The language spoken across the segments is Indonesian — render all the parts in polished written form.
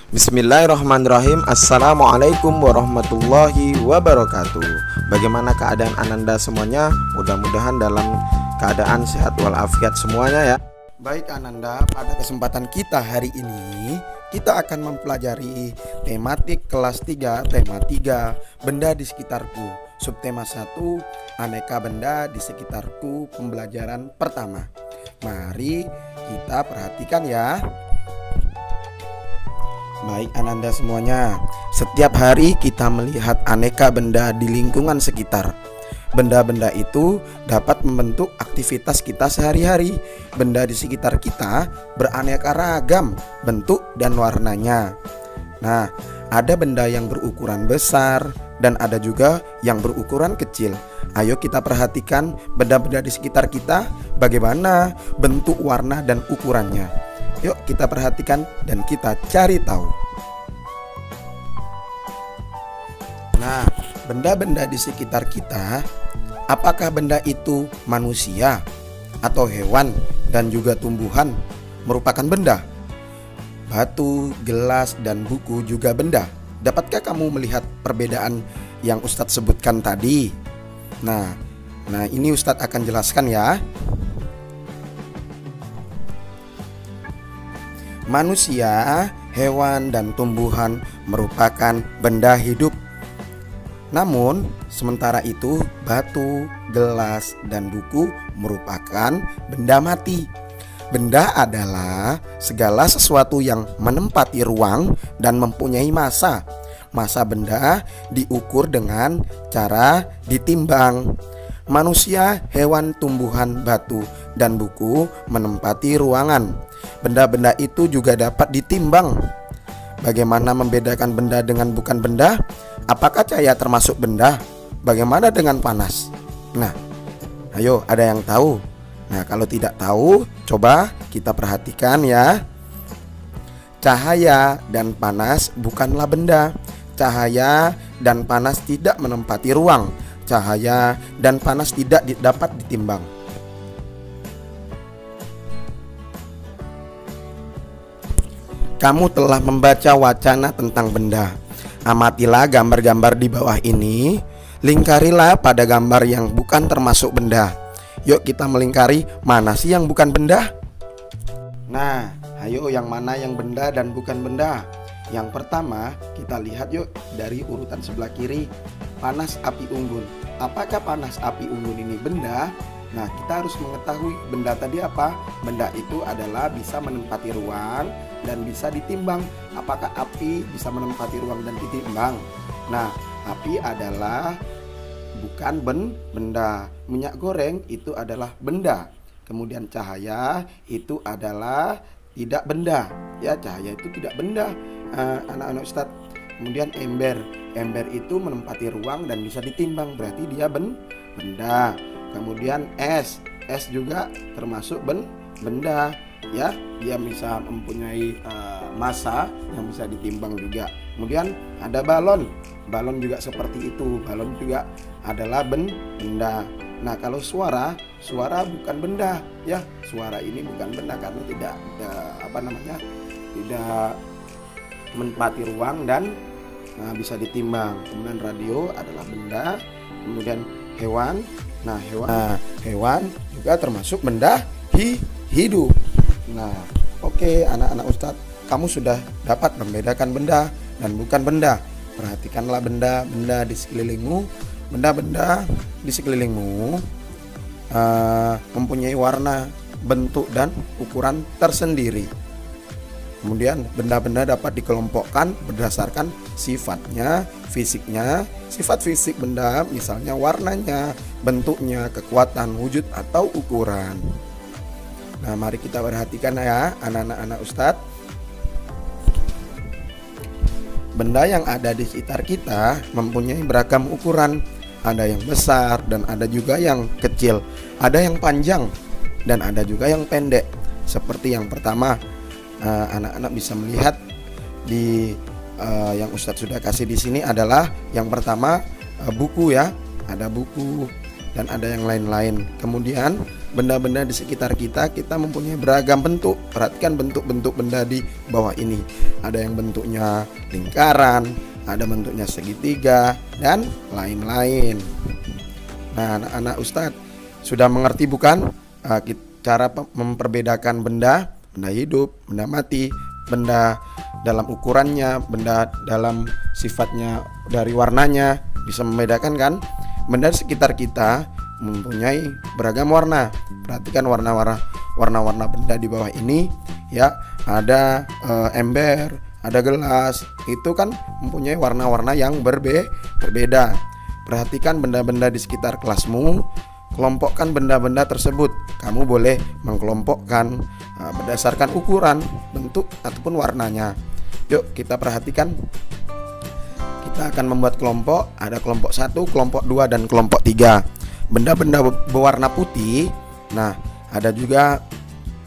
Bismillahirrahmanirrahim. Assalamualaikum warahmatullahi wabarakatuh. Bagaimana keadaan Ananda semuanya? Mudah-mudahan dalam keadaan sehat walafiat semuanya ya. Baik Ananda, pada kesempatan kita hari ini kita akan mempelajari tematik kelas 3, tema 3, benda di sekitarku. Subtema 1, aneka benda di sekitarku, pembelajaran pertama. Mari kita perhatikan ya. Baik Ananda semuanya, setiap hari kita melihat aneka benda di lingkungan sekitar. Benda-benda itu dapat membentuk aktivitas kita sehari-hari. Benda di sekitar kita beraneka ragam bentuk dan warnanya. Nah, ada benda yang berukuran besar dan ada juga yang berukuran kecil. Ayo kita perhatikan benda-benda di sekitar kita, bagaimana bentuk, warna, dan ukurannya. Yuk kita perhatikan dan kita cari tahu. Nah, benda-benda di sekitar kita, apakah benda itu manusia atau hewan dan juga tumbuhan merupakan benda? Batu, gelas, dan buku juga benda. Dapatkah kamu melihat perbedaan yang Ustadz sebutkan tadi? Nah ini Ustadz akan jelaskan ya. Manusia, hewan, dan tumbuhan merupakan benda hidup. Namun, sementara itu batu, gelas, dan buku merupakan benda mati. Benda adalah segala sesuatu yang menempati ruang dan mempunyai massa. Massa benda diukur dengan cara ditimbang. Manusia, hewan, tumbuhan, batu, dan buku menempati ruangan. Benda-benda itu juga dapat ditimbang. Bagaimana membedakan benda dengan bukan benda? Apakah cahaya termasuk benda? Bagaimana dengan panas? Nah, ayo ada yang tahu? Nah, kalau tidak tahu, coba kita perhatikan ya. Cahaya dan panas bukanlah benda. Cahaya dan panas tidak menempati ruang. Cahaya dan panas tidak dapat ditimbang. Kamu telah membaca wacana tentang benda. Amatilah gambar-gambar di bawah ini. Lingkarilah pada gambar yang bukan termasuk benda. Yuk kita melingkari mana sih yang bukan benda. Nah, ayo yang mana yang benda dan bukan benda. Yang pertama kita lihat yuk dari urutan sebelah kiri. Panas api unggun. Apakah panas api unggun ini benda? Nah, kita harus mengetahui benda tadi apa? Benda itu adalah bisa menempati ruang dan bisa ditimbang. Apakah api bisa menempati ruang dan ditimbang? Nah, api adalah bukan benda. Minyak goreng itu adalah benda. Kemudian cahaya itu adalah tidak benda. Ya, cahaya itu tidak benda. Anak-anak Ustadz. Kemudian ember itu menempati ruang dan bisa ditimbang, berarti dia benda. Kemudian es juga termasuk benda ya, dia bisa mempunyai massa yang bisa ditimbang juga. Kemudian ada balon juga seperti itu, balon juga adalah benda. Nah, kalau suara bukan benda ya, suara ini bukan benda karena tidak menempati ruang dan bisa ditimbang. Kemudian radio adalah benda. Kemudian hewan, hewan juga termasuk benda hidup. Nah, oke, anak-anak Ustadz, kamu sudah dapat membedakan benda dan bukan benda. Perhatikanlah benda-benda di sekelilingmu. Benda-benda di sekelilingmu mempunyai warna, bentuk, dan ukuran tersendiri. Kemudian benda-benda dapat dikelompokkan berdasarkan sifatnya, fisiknya. Sifat fisik benda misalnya warnanya, bentuknya, kekuatan, wujud, atau ukuran. Nah, mari kita perhatikan ya anak-anak Ustadz. Benda yang ada di sekitar kita mempunyai beragam ukuran. Ada yang besar dan ada juga yang kecil. Ada yang panjang dan ada juga yang pendek. Seperti yang pertama, anak-anak bisa melihat di yang Ustadz sudah kasih di sini adalah yang pertama buku ya, ada buku dan ada yang lain-lain. Kemudian benda-benda di sekitar kita, kita mempunyai beragam bentuk. Perhatikan bentuk-bentuk benda di bawah ini. Ada yang bentuknya lingkaran, ada bentuknya segitiga, dan lain-lain. Nah, anak-anak Ustadz sudah mengerti bukan cara memperbedakan benda hidup, benda mati, benda dalam ukurannya, benda dalam sifatnya, dari warnanya, bisa membedakan kan? Benda di sekitar kita mempunyai beragam warna. Perhatikan warna-warna benda di bawah ini ya. Ada ember, ada gelas, itu kan mempunyai warna-warna yang berbeda. Perhatikan benda-benda di sekitar kelasmu, kelompokkan benda-benda tersebut. Kamu boleh mengkelompokkan berdasarkan ukuran, bentuk, ataupun warnanya. Yuk kita perhatikan. Kita akan membuat kelompok. Ada kelompok 1, kelompok 2, dan kelompok 3. Benda-benda berwarna putih. Nah, ada juga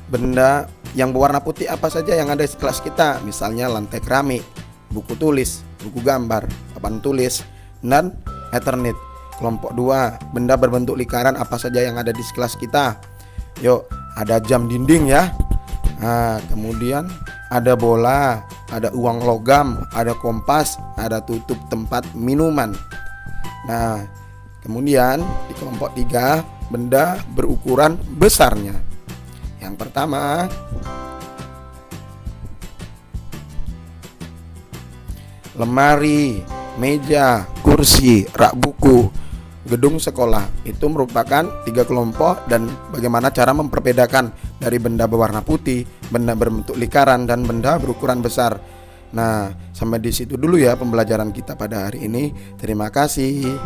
benda yang berwarna putih apa saja yang ada di kelas kita. Misalnya lantai keramik, buku tulis, buku gambar, papan tulis, dan Ethernet. Kelompok 2, benda berbentuk lingkaran apa saja yang ada di kelas kita. Yuk, ada jam dinding ya. Nah, kemudian ada bola, ada uang logam, ada kompas, ada tutup tempat minuman. Nah, kemudian di kelompok 3, benda berukuran besarnya. Yang pertama, lemari, meja, kursi, rak buku, gedung sekolah. Itu merupakan 3 kelompok, dan bagaimana cara memperbedakan dari benda berwarna putih, benda berbentuk lingkaran, dan benda berukuran besar. Nah, sampai di situ dulu ya pembelajaran kita pada hari ini. Terima kasih.